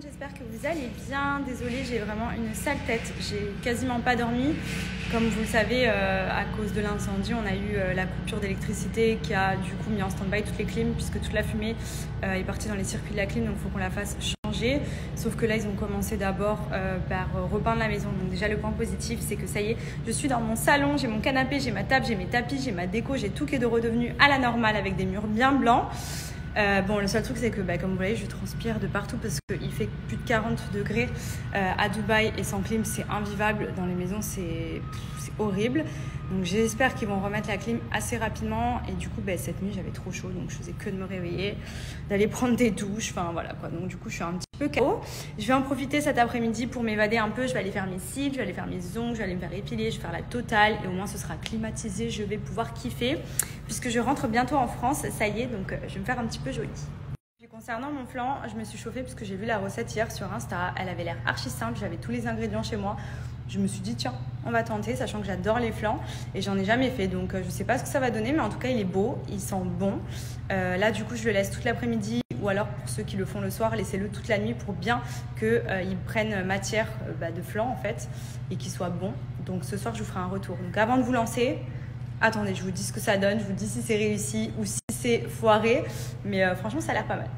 monde, j'espère que vous allez bien. Désolée, j'ai vraiment une sale tête. J'ai quasiment pas dormi. Comme vous le savez, à cause de l'incendie, on a eu la coupure d'électricité qui a du coup mis en stand-by toutes les clims puisque toute la fumée est partie dans les circuits de la clim, donc il faut qu'on la fasse changer. Sauf que là, ils ont commencé d'abord par repeindre la maison. Donc déjà, le point positif, c'est que ça y est, je suis dans mon salon, j'ai mon canapé, j'ai ma table, j'ai mes tapis, j'ai ma déco, j'ai tout qui est de redevenu à la normale avec des murs bien blancs. Bon, le seul truc, c'est que comme vous voyez, je transpire de partout parce qu'il fait plus de 40 degrés à Dubaï et sans clim, c'est invivable. Dans les maisons, c'est horrible. Donc j'espère qu'ils vont remettre la clim assez rapidement. Et du coup, cette nuit, j'avais trop chaud, donc je faisais que de me réveiller, d'aller prendre des douches, enfin voilà quoi. Donc du coup, je suis un petit peu KO. Je vais en profiter cet après-midi pour m'évader un peu. Je vais aller faire mes cils, je vais aller faire mes ongles, je vais aller me faire épiler, je vais faire la totale. Et au moins, ce sera climatisé, je vais pouvoir kiffer. Puisque je rentre bientôt en France, ça y est, donc je vais me faire un petit peu jolie. Puis concernant mon flan, je me suis chauffée parce que j'ai vu la recette hier sur Insta. Elle avait l'air archi simple, j'avais tous les ingrédients chez moi. Je me suis dit tiens, on va tenter, sachant que j'adore les flans et j'en ai jamais fait, donc je sais pas ce que ça va donner, mais en tout cas il est beau, il sent bon. Là du coup je le laisse toute l'après-midi, ou alors pour ceux qui le font le soir, laissez-le toute la nuit pour bien qu'il prenne matière de flan en fait et qu'il soit bon. Donc ce soir je vous ferai un retour. Donc avant de vous lancer, attendez, je vous dis ce que ça donne, je vous dis si c'est réussi ou si c'est foiré, mais franchement ça a l'air pas mal.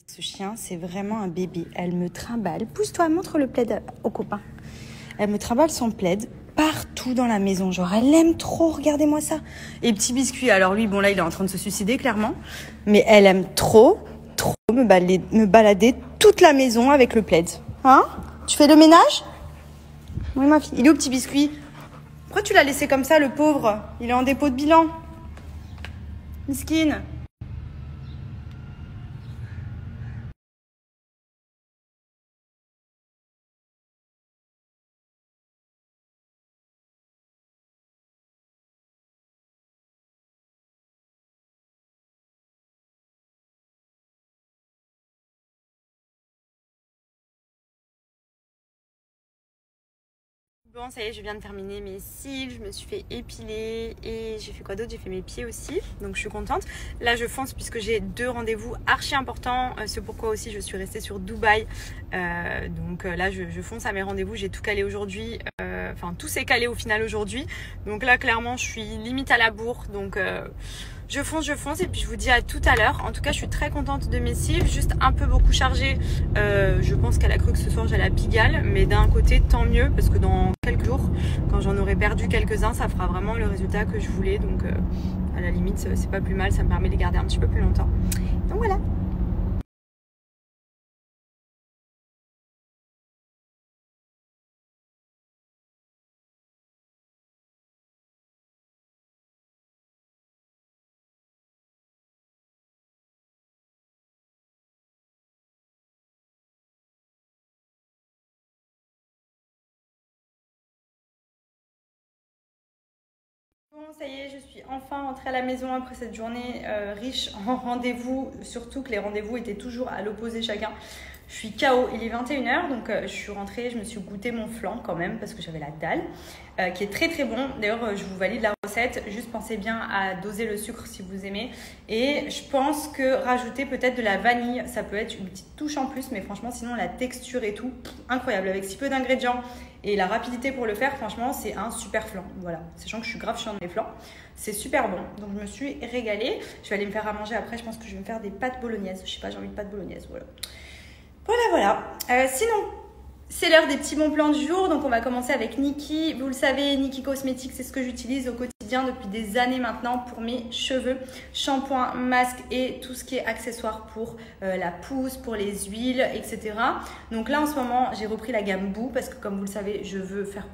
Ce chien, c'est vraiment un bébé, elle me trimballe. Pousse-toi, montre le plaid aux copains. Elle me trimballe son plaid partout dans la maison. Genre, elle aime trop, regardez-moi ça. Et petit biscuit, alors lui, bon là, il est en train de se suicider, clairement. Mais elle aime trop me balader toute la maison avec le plaid. Hein? Tu fais le ménage? Oui, ma fille. Il est où, petit biscuit? Pourquoi tu l'as laissé comme ça, le pauvre? Il est en dépôt de bilan. Miskine. Bon, ça y est, je viens de terminer mes cils, je me suis fait épiler et j'ai fait quoi d'autre? J'ai fait mes pieds aussi, donc je suis contente. Là, je fonce puisque j'ai 2 rendez-vous archi importants. C'est pourquoi aussi je suis restée sur Dubaï. Donc là, je fonce à mes rendez-vous. J'ai tout calé aujourd'hui. Enfin, tout s'est calé au final aujourd'hui. Donc là, clairement, je suis limite à la bourre. Donc je fonce et puis je vous dis à tout à l'heure. En tout cas, je suis très contente de mes cils, juste un peu beaucoup chargée. Je pense qu'elle a cru que ce soir j'allais à Pigalle, mais d'un côté tant mieux parce que dans quelques jours, quand j'en aurai perdu quelques-uns, ça fera vraiment le résultat que je voulais. Donc à la limite, c'est pas plus mal, ça me permet de les garder un petit peu plus longtemps. Donc voilà. Bon, ça y est, je suis enfin rentrée à la maison après cette journée riche en rendez-vous, surtout que les rendez-vous étaient toujours à l'opposé chacun. Je suis KO, il est 21h, donc je suis rentrée, je me suis goûté mon flan quand même parce que j'avais la dalle, qui est très très bon. D'ailleurs, je vous valide la recette, juste pensez bien à doser le sucre si vous aimez. Et je pense que rajouter peut-être de la vanille, ça peut être une petite touche en plus, mais franchement, sinon la texture et tout, incroyable. Avec si peu d'ingrédients et la rapidité pour le faire, franchement, c'est un super flan. Voilà, sachant que je suis grave chiante des flans, c'est super bon. Donc je me suis régalée. Je vais aller me faire à manger après, je pense que je vais me faire des pâtes bolognaises. Je sais pas, j'ai envie de pâtes bolognaises, voilà. Voilà. Sinon, c'est l'heure des petits bons plans du jour. Donc, on va commencer avec Nikki. Vous le savez, Nikki Cosmetics, c'est ce que j'utilise au quotidien depuis des années maintenant pour mes cheveux. Shampoing, masque et tout ce qui est accessoire pour la pousse, pour les huiles, etc. Donc là, en ce moment, j'ai repris la gamme Boo parce que, comme vous le savez, je veux faire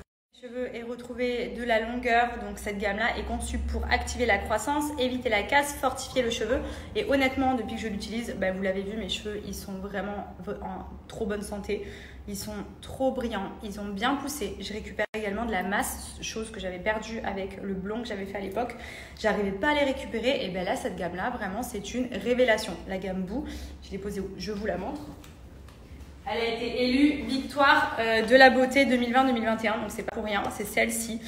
cheveux et retrouver de la longueur. Donc cette gamme là est conçue pour activer la croissance, éviter la casse, fortifier le cheveu. Et honnêtement, depuis que je l'utilise, vous l'avez vu, mes cheveux ils sont vraiment en trop bonne santé, ils sont trop brillants, ils ont bien poussé. Je récupère également de la masse, chose que j'avais perdue avec le blond que j'avais fait à l'époque. J'arrivais pas à les récupérer. Et là, cette gamme là, vraiment, c'est une révélation. La gamme Boo, je l'ai posée où? Je vous la montre. Elle a été élue victoire de la beauté 2020-2021, donc c'est pas pour rien, c'est celle-ci,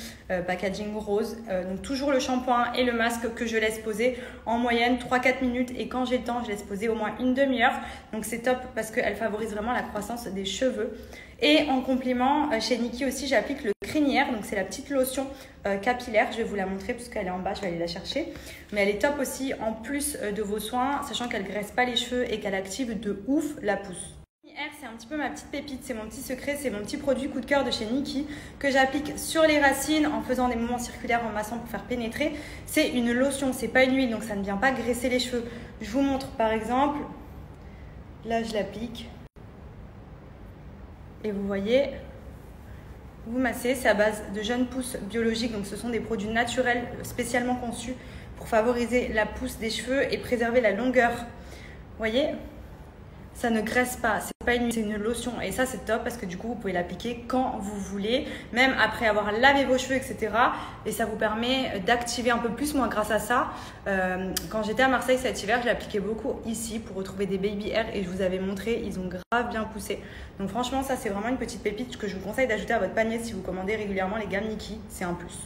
packaging rose. Donc toujours le shampoing et le masque que je laisse poser en moyenne 3-4 minutes et quand j'ai le temps, je laisse poser au moins une demi-heure. Donc c'est top parce qu'elle favorise vraiment la croissance des cheveux. Et en complément, chez Nikki aussi, j'applique le crinière, donc c'est la petite lotion capillaire. Je vais vous la montrer parce qu'elle est en bas, je vais aller la chercher. Mais elle est top aussi en plus de vos soins, sachant qu'elle graisse pas les cheveux et qu'elle active de ouf la pousse. C'est un petit peu ma petite pépite, c'est mon petit secret, c'est mon petit produit coup de cœur de chez Nikki que j'applique sur les racines en faisant des mouvements circulaires en massant pour faire pénétrer. C'est une lotion, c'est pas une huile, donc ça ne vient pas graisser les cheveux. Je vous montre par exemple, là je l'applique et vous voyez, vous massez, c'est à base de jeunes pousses biologiques, donc ce sont des produits naturels spécialement conçus pour favoriser la pousse des cheveux et préserver la longueur. Vous voyez ? Ça ne graisse pas, c'est pas une huile, c'est une lotion et ça c'est top parce que du coup vous pouvez l'appliquer quand vous voulez, même après avoir lavé vos cheveux, etc. Et ça vous permet d'activer un peu plus. Moi grâce à ça, quand j'étais à Marseille cet hiver, je l'appliquais beaucoup ici pour retrouver des baby hairs et je vous avais montré, ils ont grave bien poussé. Donc franchement ça c'est vraiment une petite pépite que je vous conseille d'ajouter à votre panier si vous commandez régulièrement les gammes Nikki, c'est un plus.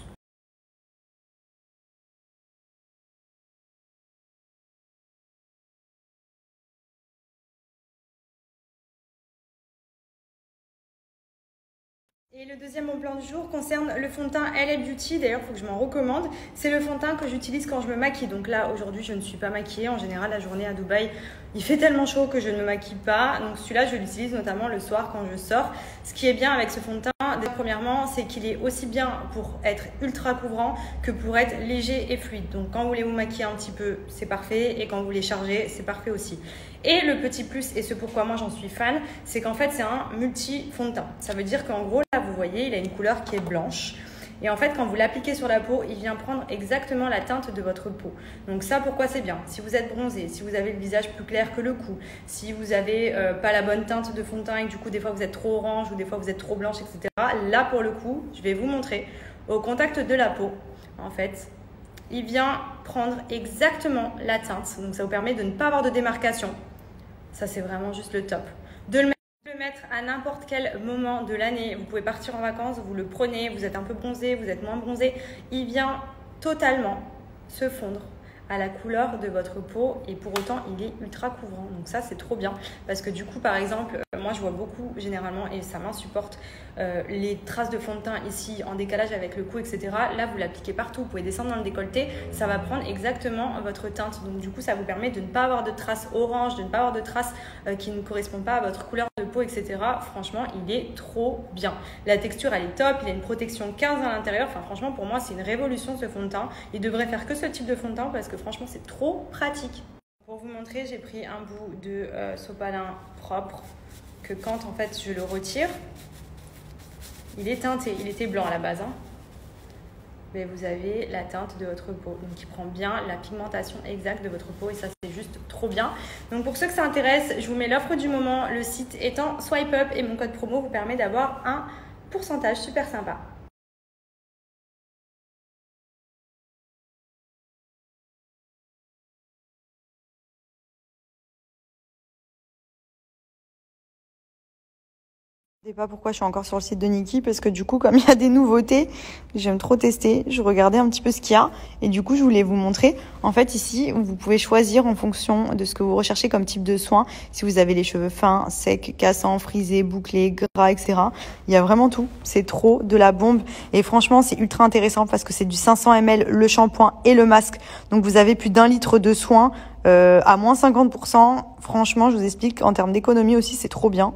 Et le deuxième bon plan du jour concerne le fond de teint LA Beauty. D'ailleurs, il faut que je m'en recommande. C'est le fond de teint que j'utilise quand je me maquille. Donc là, aujourd'hui, je ne suis pas maquillée. En général, la journée à Dubaï, il fait tellement chaud que je ne me maquille pas. Donc celui-là, je l'utilise notamment le soir quand je sors. Ce qui est bien avec ce fond de teint, premièrement, c'est qu'il est aussi bien pour être ultra couvrant que pour être léger et fluide. Donc quand vous voulez vous maquiller un petit peu, c'est parfait. Et quand vous voulez charger, c'est parfait aussi. Et le petit plus, et ce pourquoi moi j'en suis fan, c'est qu'en fait c'est un multi fond de teint. Ça veut dire qu'en gros là vous voyez il a une couleur qui est blanche. Et en fait quand vous l'appliquez sur la peau, il vient prendre exactement la teinte de votre peau. Donc ça pourquoi c'est bien. Si vous êtes bronzé, si vous avez le visage plus clair que le cou, si vous n'avez pas la bonne teinte de fond de teint et que du coup des fois vous êtes trop orange ou des fois vous êtes trop blanche, etc. Là pour le coup, je vais vous montrer au contact de la peau en fait. Il vient prendre exactement la teinte. Donc ça vous permet de ne pas avoir de démarcation. Ça, c'est vraiment juste le top. De le mettre à n'importe quel moment de l'année. Vous pouvez partir en vacances, vous le prenez, vous êtes un peu bronzé, vous êtes moins bronzé. Il vient totalement se fondre à la couleur de votre peau et pour autant il est ultra couvrant. Donc ça c'est trop bien parce que du coup par exemple moi je vois beaucoup généralement et ça m'insupporte les traces de fond de teint ici en décalage avec le cou, etc. Là vous l'appliquez partout, vous pouvez descendre dans le décolleté, ça va prendre exactement votre teinte. Donc du coup ça vous permet de ne pas avoir de traces orange, de ne pas avoir de traces qui ne correspondent pas à votre couleur de peau, etc. Franchement il est trop bien. La texture elle est top, il a une protection 15 à l'intérieur. Enfin franchement pour moi c'est une révolution ce fond de teint. Il devrait faire que ce type de fond de teint parce que franchement c'est trop pratique. Pour vous montrer, j'ai pris un bout de sopalin propre que quand en fait je le retire, il est teinté, il était blanc à la base, hein. Mais vous avez la teinte de votre peau, donc qui prend bien la pigmentation exacte de votre peau et ça c'est juste trop bien. Donc pour ceux que ça intéresse, je vous mets l'offre du moment, le site étant Swipe Up et mon code promo vous permet d'avoir un pourcentage super sympa. Je ne sais pas pourquoi je suis encore sur le site de Nikki parce que du coup comme il y a des nouveautés, j'aime trop tester, je regardais un petit peu ce qu'il y a et du coup je voulais vous montrer. En fait ici vous pouvez choisir en fonction de ce que vous recherchez comme type de soin, si vous avez les cheveux fins, secs, cassants, frisés, bouclés, gras, etc. Il y a vraiment tout, c'est trop de la bombe et franchement c'est ultra intéressant parce que c'est du 500 ml le shampoing et le masque, donc vous avez plus d'1 litre de soin à moins 50%. Franchement je vous explique en termes d'économie aussi c'est trop bien.